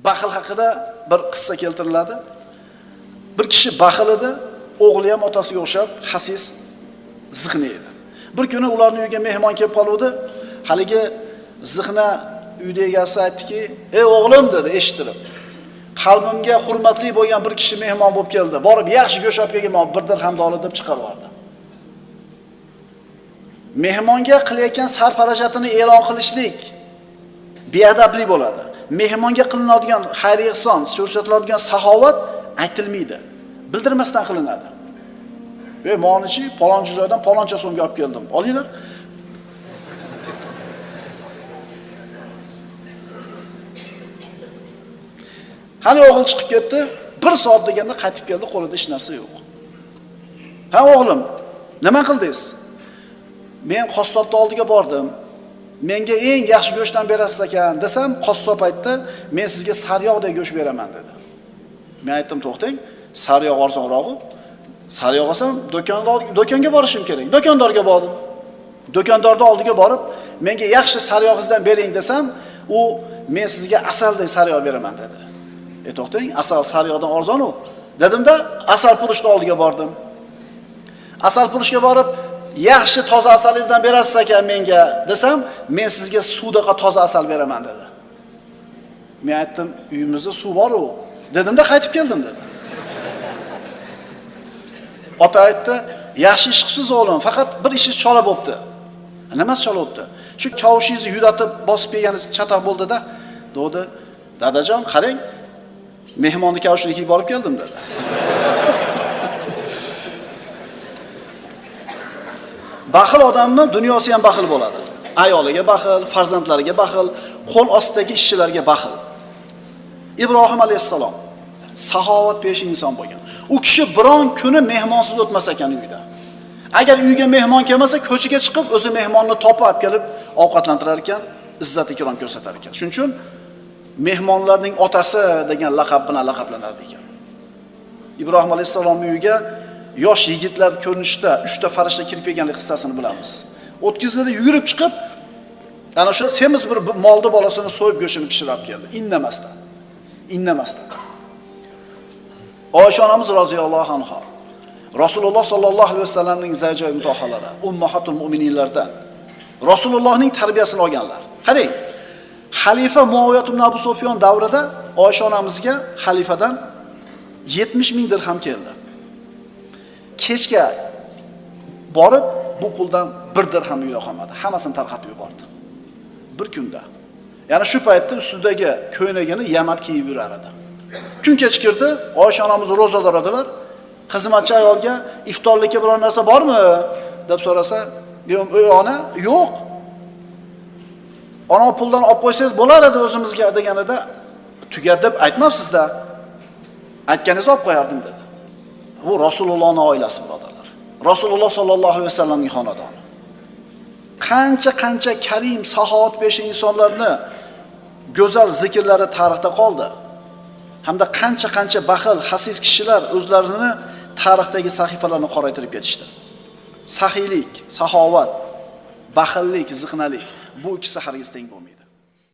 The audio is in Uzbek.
Baxil haqida bir qissa keltiriladi. Bir kishi baxil edi, o'g'li ham otasiga o'xshab xasis, zihni edi. Bir kuni ularning uyiga mehmon kelib qoldi. Haligi zihna uyda egasi aytdiki, "Ey o'g'lim" dedi, eshittirib. "Qalbimga hurmatli bo'lgan bir kishi mehmon bo'lib keldi. Borib yaxshi go'sht olib kelgan, bir dirhamni olib" deb chiqarib yubordi. Mehmonga qilayotgan sarfarajatini e'lon qilishlik beadablik bo'ladi. Mehmonga qilinadigan xayr ehson, ko'rsatiladigan saxovat aytilmaydi. Bildirmasdan qilinadi. "Ey monichi, palonchi joydan paloncha so'mga olib keldim. Olinglar." Hali o'g'il chiqib ketdi, 1 soat deganda qaytib keldi, qo'lida hech narsa yo'q. "Ha o'g'lim, nima qildingiz?" "Men qassobning oldiga bordim. Menga eng yaxshi go'shtdan berasiz ekan" desam, qassob aytdi, "Men sizga sariyog'dek go'sht beraman" dedi. Men aytdim, "To'xtang, sariyog' arzonroq-ku. Sariyog' olsam, do'konga borishim kerak." Do'kondorga bordim. Do'kondorning oldiga borib, "Menga yaxshi sariyog'ingizdan bering" desam, u "Men sizga asaldek sariyog' beraman" dedi. To'xtang, asal sariyog'dan arzon-ku dedimda, asal purishni oldiga bordim. Asal purishga borib, "Yaxshi toza asalingizdan berasiz ekan menga" desam, "Men sizga suvdaqa toza asal beraman" dedi. Men aytdim, "Uyimizda suv bor-ku" dedimda, qaytib keldim dedi. Ota aytdi, "Yaxshi ish qilsiz o'g'lim, faqat bir ishingiz chola bo'pti." "Nimasi chola bo'pti?" "Shu kavshingizni yudatib bosib kelganingiz chatoq bo'ldi-da" dedi. "Dadajon, qarang, mehmonni kavshiniga borib keldim" dedi. Baxil odammi, dunyosi ham baxil bo'ladi. Ayoliga baxil, farzandlariga baxil, qo'l ostidagi ishchilarga baxil. Ibrohim alayhissalom saxovat pesh inson bo'lgan. U kishi biron kuni mehmonsiz o'tmas ekan uyda. Agar uyga mehmon kelmasa, ko'chaga chiqib o'zi mehmonni topib olib kelib ovqatlantirar ekan, izzat ikrom ko'rsatar ekan. Shuning uchun mehmonlarning otasi degan laqab bilan laqablanar ekan. Ibrohim alayhissalomning uyiga yosh yigitlar ko'rinishda 3 ta farishta kirib kelganlik qissasini bilamiz. O'tkizlari yugurib chiqib, ana shu semiz bir molni bolasini so'yib go'shini pishirib keldi, indamasdan. Oysha onamiz roziyallohu anha Rasululloh sallallohu alayhi vasallamning zawja mutahharalari, ummahatul mu'mininlardan Rasulullohning tarbiyasini olganlar. Qarang, xalifa Muaviyat ibn Abu Sufyon davrida Oysha onamizga xalifadan 70 ming dirham keldi. Kechga borib bu puldan 1 dirham uyda qolmadi. Hammasini tarqatib yubordi. Bir kunda. Ya'ni shu paytda ustidagi ko'ynagini yamab kiyib yurar edi. Kun kechkirdi, Oysha onamiz ro'zador edilar. Xizmatchi ayolga iftorlikka biror narsa bormi deb so'rasa, "Ey ona, yo'q. Ona puldan olib qo'ysangiz bo'lar edi o'zimizga" deganida, "Tugadi deb aytmabsiz-da. Aytganingizni olib qo'yardim" dedi. Bu Rasulullohning oilasi, birodarlar. Rasululloh sallallohu alayhi vasallamning xonadoni. Qancha karim, saxovat peshi insonlarni go'zal zikrlari tarixda qoldi. Hamda qancha baxil, xasis kishilar o'zlarini tarixdagi sahifalarni qoraytirib ketishdi. Saxiylik, saxovat, baxillik, zihnalik bu ikkisi hargiz teng bo'lmaydi.